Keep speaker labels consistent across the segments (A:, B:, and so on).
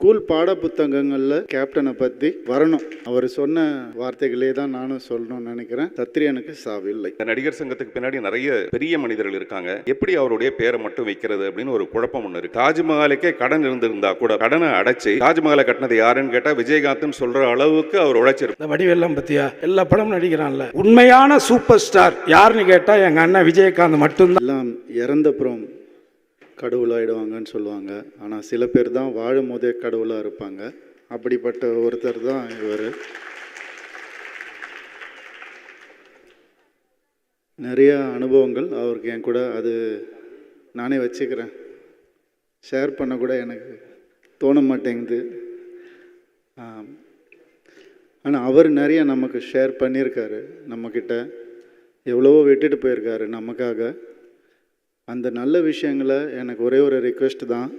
A: School பாட புத்தகங்களில் கேப்டனை பற்றி வரணும். அவர் சொன்ன வார்த்தைகளே தான் நானும் சொல்லணும்னு நினைக்கிறேன். சத்திரியனுக்கு சாவில்லை.
B: நடிகர் சங்கத்துக்கு பின்னாடி நிறைய பெரிய மனிதர்கள் இருக்காங்க. எப்படி அவருடைய பேரை மட்டும் வைக்கிறது அப்படின்னு ஒரு குழப்பம் ஒன்று இருக்கு. தாஜ்மஹாலுக்கே கடன் இருந்திருந்தா கூட கடனை அடைச்சு தாஜ்மஹாலை கட்டினது யாருன்னு கேட்டா விஜயகாந்த் சொல்ற அளவுக்கு அவர் உழைச்சிருக்கு.
C: வடிவெல்லாம் பத்தியா எல்லா படம் நடிக்கிறான்ல, உண்மையான சூப்பர் ஸ்டார் யாருன்னு கேட்டா எங்க அண்ணன் விஜயகாந்த் மட்டும்தான்.
A: எல்லாம் இறந்தப்புறம் கடவுளாயிடுவாங்கன்னு சொல்லுவாங்க. ஆனால் சில பேர் தான் வாழும் போதே கடவுளாக இருப்பாங்க. அப்படிப்பட்ட ஒருத்தர் தான் இவர். நிறைய அனுபவங்கள் அவருக்கு என் கூட, அது நானே வச்சுக்கிறேன். ஷேர் பண்ண கூட எனக்கு தோண மாட்டேங்குது. ஆனால் அவர் நிறைய நமக்கு ஷேர் பண்ணியிருக்காரு. நம்மக்கிட்ட எவ்வளவோ விட்டுட்டு போயிருக்காரு நமக்காக. அந்த நல்ல விஷயங்களை எனக்கு ஒரே ஒரு ரிக்வெஸ்ட் தான்,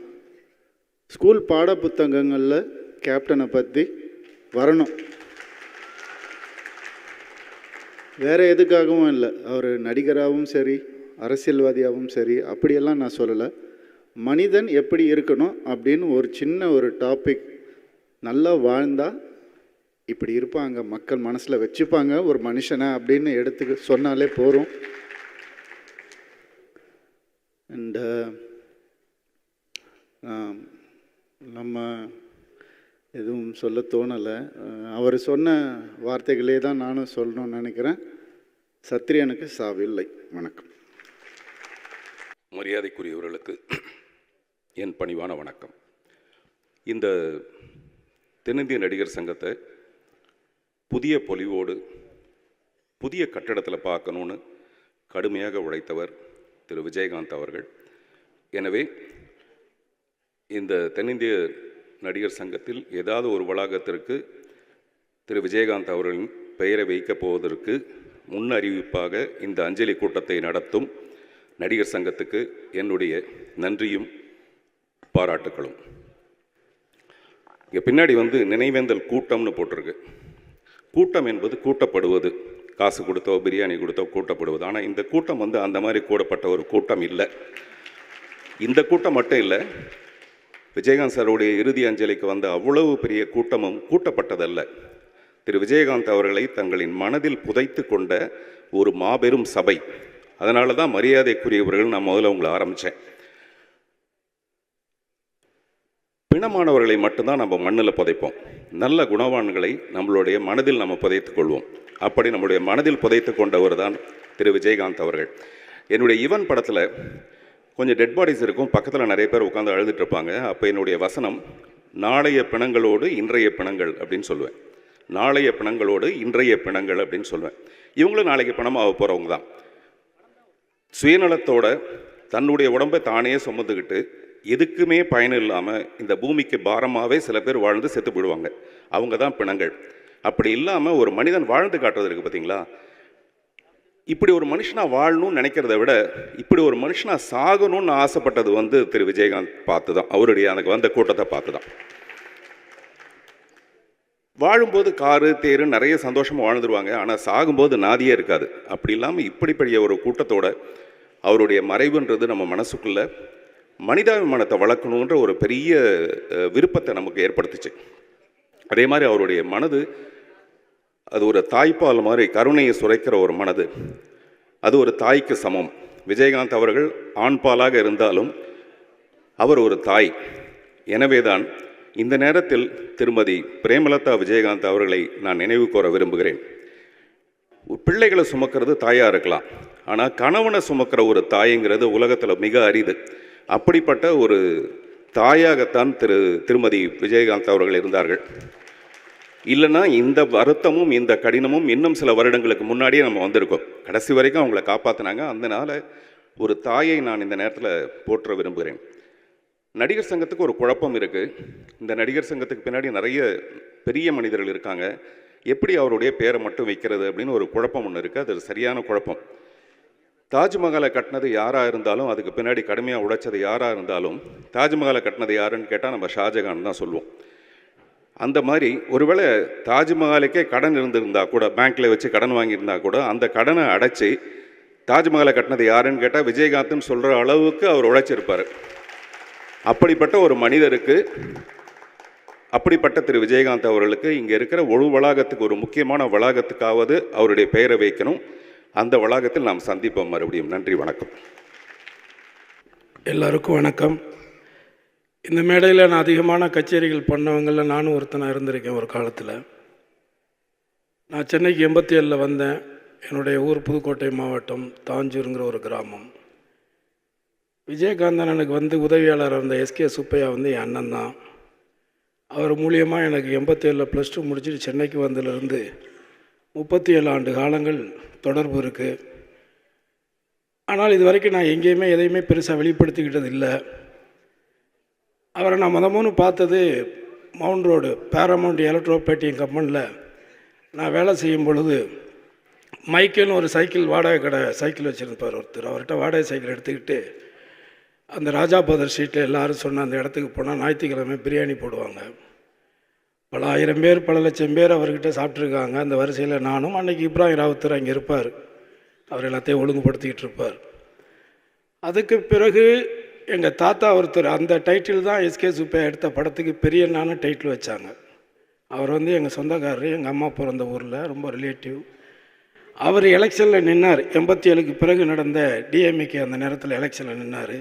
A: ஸ்கூல் பாட புத்தகங்களில் கேப்டனை பற்றி வரணும். வேறு எதுக்காகவும் இல்லை. அவர் நடிகராகவும் சரி, அரசியல்வாதியாகவும் சரி, அப்படியெல்லாம் நான் சொல்லலை. மனிதன் எப்படி இருக்கணும் அப்படின்னு ஒரு சின்ன ஒரு டாபிக், நல்லா வாழ்ந்தால் இப்படி இருப்பாங்க, மக்கள் மனசில் வச்சுப்பாங்க ஒரு மனுஷனை அப்படின்னு எடுத்துக்க சொன்னாலே போகிறோம். அண்ட் நம்ம எதுவும் சொல்ல தோணலை. அவர் சொன்ன வார்த்தைகளே தான் நானும் சொல்லணும்னு நினைக்கிறேன். சத்திரியனுக்கு சாவில்லை. வணக்கம்.
B: மரியாதைக்குரியவர்களுக்கு என் பணிவான வணக்கம். இந்த தென்னிந்திய நடிகர் சங்கத்தை புதிய பொலிவோடு புதிய கட்டடத்தில் பார்க்கணுன்னு கடுமையாக உழைத்தவர் திரு விஜயகாந்த் அவர்கள். எனவே இந்த தென்னிந்திய நடிகர் சங்கத்தில் ஏதாவது ஒரு வளாகத்திற்கு திரு விஜயகாந்த் அவர்களின் பெயரை வைக்கப் போவதற்கு முன் அறிவிப்பாக இந்த அஞ்சலி கூட்டத்தை நடத்தும் நடிகர் சங்கத்துக்கு என்னுடைய நன்றியும் பாராட்டுக்களும். இங்கே பின்னாடி நினைவேந்தல் கூட்டம்னு போட்டிருக்கு. கூட்டம் என்பது கூட்டப்படுவது, காசு கொடுத்தோ பிரியாணி கொடுத்தோ கூட்டப்படுவது. ஆனால் இந்த கூட்டம் அந்த மாதிரி கூடப்பட்ட ஒரு கூட்டம் இல்லை. இந்த கூட்டம் மட்டும் இல்லை, விஜயகாந்த் சாருடைய இறுதி அஞ்சலிக்கு வந்த அவ்வளவு பெரிய கூட்டமும் கூட்டப்பட்டதல்ல. திரு விஜயகாந்த் அவர்களை தங்களின் மனதில் புதைத்து கொண்ட ஒரு மாபெரும் சபை. அதனால தான் மரியாதைக்குரியவர்கள் நான் முதல்ல உங்களை ஆரம்பித்தேன். பிணமானவர்களை மட்டும்தான் நம்ம மண்ணில் புதைப்போம். நல்ல குணவான்களை நம்மளுடைய மனதில் நம்ம புதைத்து கொள்வோம். அப்படி நம்முடைய மனதில் புதைத்து கொண்டவர் தான் திரு விஜயகாந்த் அவர்கள். என்னுடைய ஈவன் படத்தில் கொஞ்சம் டெட் பாடிஸ் இருக்கும், பக்கத்தில் நிறைய பேர் உட்காந்து அழுதுட்டு இருப்பாங்க. அப்போ என்னுடைய வசனம் நாளைய பிணங்களோடு இன்றைய பிணங்கள் அப்படின்னு சொல்லுவேன். நாளைய பிணங்களோடு இன்றைய பிணங்கள் அப்படின்னு சொல்லுவேன். இவங்களும் நாளைக்கு பிணமாக போகிறவங்க தான். சுயநலத்தோட தன்னுடைய உடம்பை தானே சுமந்துக்கிட்டு எதுக்குமே பயன் இல்லாமல் இந்த பூமிக்கு பாரமாகவே சில பேர் வாழ்ந்து செத்து போயிடுவாங்க. அவங்க தான் பிணங்கள். அப்படி இல்லாமல் ஒரு மனிதன் வாழ்ந்து காட்டுறது இருக்குது பார்த்தீங்களா? இப்படி ஒரு மனுஷனாக வாழணும்னு நினைக்கிறத விட இப்படி ஒரு மனுஷனாக சாகணும்னு ஆசைப்பட்டது திரு விஜயகாந்த் பார்த்து தான், அவருடைய எனக்கு வந்த கூட்டத்தை பார்த்து தான். வாழும்போது காரு தேரு நிறைய சந்தோஷமாக வாழ்ந்துருவாங்க, ஆனால் சாகும்போது நாதியே இருக்காது. அப்படி இல்லாமல் இப்படிப்படிய ஒரு கூட்டத்தோட அவருடைய மறைவுன்றது நம்ம மனசுக்குள்ள மனிதாபிமானத்தை வளர்க்கணுன்ற ஒரு பெரிய விருப்பத்தை நமக்கு ஏற்படுத்துச்சு. அதே மாதிரி அவருடைய மனது அது ஒரு தாய்ப்பால் மாதிரி கருணையை சுரைக்கிற ஒரு மனது. அது ஒரு தாய்க்கு சமம். விஜயகாந்த் அவர்கள் ஆண்பாலாக இருந்தாலும் அவர் ஒரு தாய். எனவே தான் இந்த நேரத்தில் திருமதி பிரேமலதா விஜயகாந்த் அவர்களை நான் நினைவு கூற விரும்புகிறேன். பிள்ளைகளை சுமக்கிறது தாயாக இருக்கலாம், ஆனால் கணவனை சுமக்கிற ஒரு தாய்ங்கிறது உலகத்தில் மிக அரிது. அப்படிப்பட்ட ஒரு தாயாகத்தான் திருமதி விஜயகாந்த் அவர்கள் இருந்தார்கள். இல்லைன்னா இந்த வருத்தமும் இந்த கடினமும் இன்னும் சில வருடங்களுக்கு முன்னாடியே நம்ம வந்திருக்கோம். கடைசி வரைக்கும் அவங்கள காப்பாற்றினாங்க. அதனால் ஒரு தாயை நான் இந்த நேரத்தில் போற்ற விரும்புகிறேன். நடிகர் சங்கத்துக்கு ஒரு குழப்பம் இருக்குது. இந்த நடிகர் சங்கத்துக்கு பின்னாடி நிறைய பெரிய மனிதர்கள் இருக்காங்க. எப்படி அவருடைய பேரை மட்டும் வைக்கிறது அப்படின்னு ஒரு குழப்பம் ஒன்று இருக்குது. அது சரியான குழப்பம். தாஜ்மஹாலை கட்டினது யாராக இருந்தாலும், அதுக்கு பின்னாடி கடுமையாக உழைச்சது யாராக இருந்தாலும், தாஜ்மஹாலை கட்டினது யாருன்னு கேட்டால் நம்ம ஷாஜகான் தான் சொல்லுவோம். அந்த மாதிரி ஒருவேளை தாஜ்மஹாலுக்கே கடன் இருந்திருந்தா கூட, பேங்க்கில் வச்சு கடன் வாங்கியிருந்தா கூட, அந்த கடனை அடைச்சி தாஜ்மஹாலை கட்டினது யாருன்னு கேட்டால் விஜயகாந்த்னு சொல்கிற அளவுக்கு அவர் உழைச்சிருப்பார். அப்படிப்பட்ட ஒரு மனிதருக்கு அப்படிப்பட்ட திரு விஜயகாந்த் அவர்களுக்கு இங்கே இருக்கிற ஒரு வளாகத்துக்கு, ஒரு முக்கியமான வளாகத்துக்காவது அவருடைய பெயரை வைக்கணும். அந்த வளாகத்தில் நாம் சந்திப்போம் மறுபடியும். நன்றி, வணக்கம்.
C: எல்லாருக்கும் வணக்கம். இந்த மேடையில் நான் அதிகமான கச்சேரிகள் பண்ணவங்களில் நானும் ஒருத்தனாக இருந்திருக்கேன் ஒரு காலத்தில். நான் சென்னைக்கு 87 வந்தேன். என்னுடைய ஊர் புதுக்கோட்டை மாவட்டம் தாஞ்சூருங்கிற ஒரு கிராமம். விஜயகாந்தன் எனக்கு வந்து உதவியாளர் இருந்த எஸ்கே சுப்பையா வந்து என் அண்ணன் தான். அவர் மூலியமாக எனக்கு 87 +2 முடிச்சுட்டு சென்னைக்கு வந்ததுலேருந்து 37 ஆண்டு காலங்கள் தொடர்பு இருக்குது. ஆனால் இது வரைக்கும் நான் எங்கேயுமே எதையுமே பெருசாக வெளிப்படுத்திக்கிட்டது இல்லை. அவரை நான் முதல்ல பார்த்தது மவுண்ட் ரோடு பேரமௌண்ட் எலக்ட்ரோபேட்டிங் கம்பெனியில் நான் வேலை செய்யும் பொழுது மைக்கேல்னு ஒரு சைக்கிள் வாடகை கடை சைக்கிள் வச்சுருப்பார் ஒருத்தர். அவர்கிட்ட வாடகை சைக்கிள் எடுத்துக்கிட்டு அந்த ராஜாபதர் ஸ்ட்ரீட்டில் எல்லோரும் சொன்ன அந்த இடத்துக்கு போனால் ஞாயிற்றுக்கிழமை பிரியாணி போடுவாங்க. பல ஆயிரம் பேர், பல லட்சம் பேர் அவர்கிட்ட சாப்பிட்ருக்காங்க. அந்த வரிசையில் நானும். அன்றைக்கி இப்ராஹிம் ராவுத்தர் அங்கே இருப்பார். அவர் எல்லாத்தையும் ஒழுங்குபடுத்திக்கிட்டு இருப்பார். அதுக்கு பிறகு எங்கள் தாத்தா ஒருத்தர், அந்த டைட்டில் தான் எஸ்கே சுப்பையா எடுத்த படத்துக்கு பெரியண்ணான்னு டைட்டில் வச்சாங்க. அவர் வந்து எங்கள் சொந்தக்காரர், எங்கள் அம்மா பிறந்த ஊரில் ரொம்ப ரிலேட்டிவ். அவர் எலெக்ஷனில் நின்னார். 87க்கு பிறகு நடந்த டிஎம்கே அந்த நேரத்தில் எலெக்ஷனில் நின்னார்.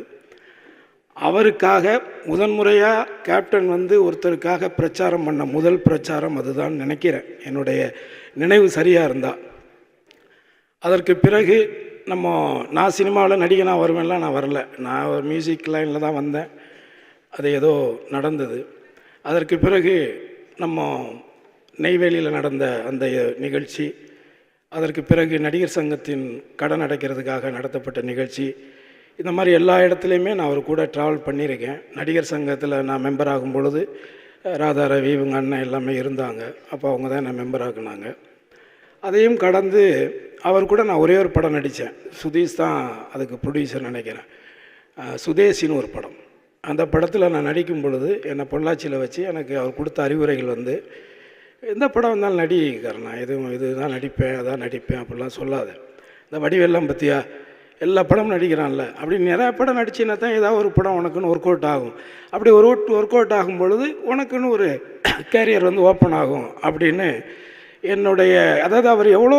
C: அவருக்காக முதன்முறையாக கேப்டன் வந்து ஒருத்தருக்காக பிரச்சாரம் பண்ண முதல் பிரச்சாரம் அதுதான் நினைக்கிறேன், என்னுடைய நினைவு சரியாக இருந்தால். அதற்கு பிறகு நான் சினிமாவில் நடிகனாக வருவேன்லாம் நான் வரல. நான் ஒரு மியூசிக் லைனில் தான் வந்தேன். அது ஏதோ நடந்தது. அதற்கு பிறகு நெய்வேலியில் நடந்த அந்த நிகழ்ச்சி, அதற்கு பிறகு நடிகர் சங்கத்தின் கடன் அடைக்கிறதுக்காக நடத்தப்பட்ட நிகழ்ச்சி, இந்த மாதிரி எல்லா இடத்துலையுமே நான் அவர் கூட ட்ராவல் பண்ணியிருக்கேன். நடிகர் சங்கத்தில் நான் மெம்பர் ஆகும் பொழுது ராதா ரவி இவங்க அண்ணன் எல்லாமே இருந்தாங்க. அப்போ அவங்க தான் என்னை மெம்பர் ஆக்குனாங்க. அதையும் கடந்து அவர் கூட நான் ஒரே ஒரு படம் நடித்தேன். சுதீஷ் தான் அதுக்கு ப்ரொடியூசர் நினைக்கிறேன். சுதேசின்னு ஒரு படம். அந்த படத்தில் நான் நடிக்கும் பொழுது என்னை பொள்ளாச்சியில் வச்சு எனக்கு அவர் கொடுத்த அறிவுரைகள் வந்து, எந்த படம் வந்தாலும் நடிக்கிறேன், நான் இதுதான் நடிப்பேன், அதான் நடிப்பேன் அப்படிலாம் சொல்லாத. இந்த வடிவெல்லாம் பற்றியா எல்லா படமும் நடிக்கிறான்ல, அப்படி நிறையா படம் நடிச்சின்னா தான் ஏதாவது ஒரு படம் உனக்குன்னு ஒர்க் அவுட் ஆகும். அப்படி ஒர்க் அவுட் ஆகும் பொழுது உனக்குன்னு ஒரு கேரியர் வந்து ஓப்பன் ஆகும் அப்படின்னு என்னுடைய, அதாவது அவர் எவ்வளோ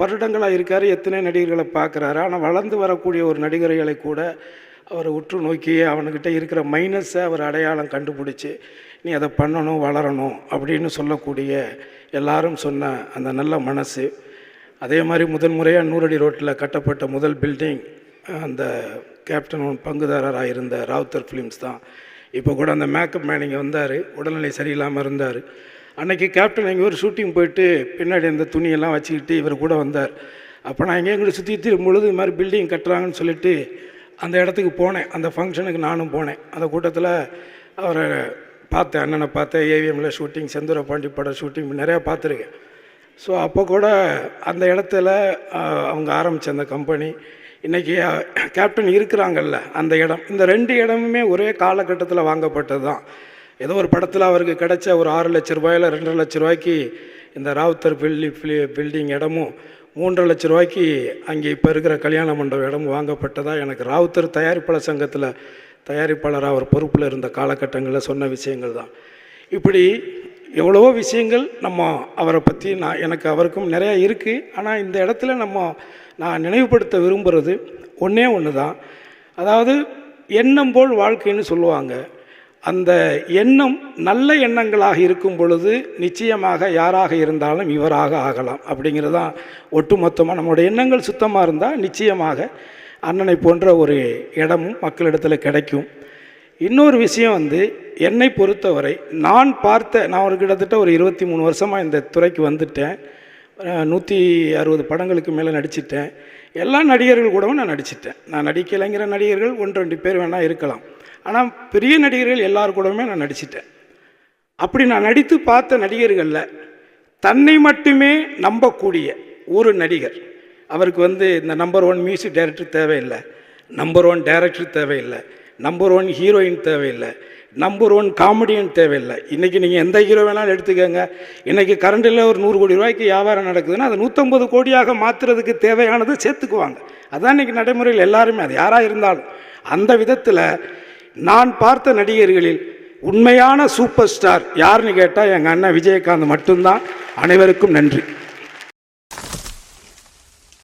C: வருடங்களாக இருக்கார், எத்தனை நடிகர்களை பார்க்குறாரு. ஆனால் வளர்ந்து வரக்கூடிய ஒரு நடிகர்களை கூட அவரை உற்று நோக்கி அவனுக்கிட்ட இருக்கிற மைனஸை அவர் அடையாளம் கண்டுபிடிச்சி நீ அதை பண்ணணும், வளரணும் அப்படின்னு சொல்லக்கூடிய எல்லாரும் சொன்ன அந்த நல்ல மனசு. அதே மாதிரி முதன்முறையாக 100 அடி ரோட்டில் கட்டப்பட்ட முதல் பில்டிங் அந்த கேப்டன் பங்குதாரராக இருந்த ராவுத்தர் ஃபிலிம்ஸ் தான். இப்போ கூட அந்த மேக்கப் மேன் இங்கே வந்தார், உடல்நிலை சரியில்லாமல் இருந்தார். அன்றைக்கி கேப்டன் எங்கே ஒரு ஷூட்டிங் போயிட்டு பின்னாடி அந்த துணியெல்லாம் வச்சுக்கிட்டு இவர் கூட வந்தார். அப்போ நான் எங்கேயும் சுற்றி பொழுது இது மாதிரி பில்டிங் கட்டுறாங்கன்னு சொல்லிட்டு அந்த இடத்துக்கு போனேன். அந்த ஃபங்க்ஷனுக்கு நானும் போனேன். அந்த கூட்டத்தில் அவரை பார்த்தேன், அண்ணனை பார்த்தேன். ஏவிஎம்மில் ஷூட்டிங், செந்தூர பாண்டி படம் ஷூட்டிங் நிறையா பார்த்துருக்கேன். ஸோ அப்போ கூட அந்த இடத்துல அவங்க ஆரம்பித்த அந்த கம்பெனி, இன்றைக்கி கேப்டன் இருக்கிறாங்கல்ல அந்த இடம், இந்த 2 இடமுமே ஒரே காலகட்டத்தில் வாங்கப்பட்டது தான். ஏதோ ஒரு படத்தில் அவருக்கு கிடைச்ச ஒரு 6 லட்ச ரூபாயில் 2.5 லட்ச ரூபாய்க்கு இந்த ராவுத்தர் பில்டிங் இடமும் 3.5 லட்ச ரூபாய்க்கு அங்கே இப்போ இருக்கிற கல்யாண மண்டபம் இடமும் வாங்கப்பட்டதாக எனக்கு ராவுத்தர் தயாரிப்பாளர் சங்கத்தில் தயாரிப்பாளராக அவர் பொறுப்பில் இருந்த காலகட்டங்களில் சொன்ன விஷயங்கள் தான். இப்படி எவ்வளவோ விஷயங்கள் அவரை பற்றி எனக்கு அவருக்கும் நிறையா இருக்குது. ஆனால் இந்த இடத்துல நான் நினைவுபடுத்த விரும்புகிறது ஒன்றே ஒன்று தான். அதாவது எண்ணம் போல் வாழ்க்கைன்னு சொல்லுவாங்க. அந்த எண்ணம் நல்ல எண்ணங்களாக இருக்கும் பொழுது நிச்சயமாக யாராக இருந்தாலும் இவராக ஆகலாம் அப்படிங்கிறது தான் ஒட்டுமொத்தமாக. நம்மளுடைய எண்ணங்கள் சுத்தமாக இருந்தால் நிச்சயமாக அண்ணனை போன்ற ஒரு இடமும் மக்களிடத்தில் கிடைக்கும். இன்னொரு விஷயம் வந்து என்னை பொறுத்தவரை நான் ஒரு கிட்டத்தட்ட ஒரு 23 வருஷமாக இந்த துறைக்கு வந்துட்டேன். 160 படங்களுக்கு மேலே நடிச்சிட்டேன். எல்லா நடிகர்கள் கூடவும் நான் நடிச்சிட்டேன். நான் நடிக்கலைங்கிற நடிகர்கள் 1-2 பேர் வேணால் இருக்கலாம். ஆனால் பெரிய நடிகர்கள் எல்லார் கூடவுமே நான் நடிச்சிட்டேன். அப்படி நான் நடித்து பார்த்த நடிகர்களில் தன்னை மட்டுமே நம்பக்கூடிய ஒரு நடிகர், அவருக்கு வந்து இந்த நம்பர் 1 மியூசிக் டைரக்டர் தேவையில்லை, நம்பர் 1 டைரக்டர் தேவையில்லை, நம்பர் 1 ஹீரோயின் தேவையில்லை, நம்பர் 1 காமெடியன் தேவையில்லை. இன்றைக்கி நீங்கள் எந்த ஹீரோ வேணாலும் எடுத்துக்கோங்க. இன்றைக்கி கரண்டில் ஒரு 100 கோடி ரூபாய்க்கு வியாபாரம் நடக்குதுன்னா அது 150 கோடியாக மாற்றுறதுக்கு தேவையானது சேர்த்துக்குவாங்க. அதுதான் இன்றைக்கி நடைமுறையில் எல்லாருமே, அது யாராக இருந்தாலும். அந்த விதத்தில் நான் பார்த்த நடிகர்களில் உண்மையான சூப்பர் ஸ்டார் யாருன்னு கேட்டால் எங்கள் அண்ணன் விஜயகாந்த் மட்டும்தான். அனைவருக்கும் நன்றி.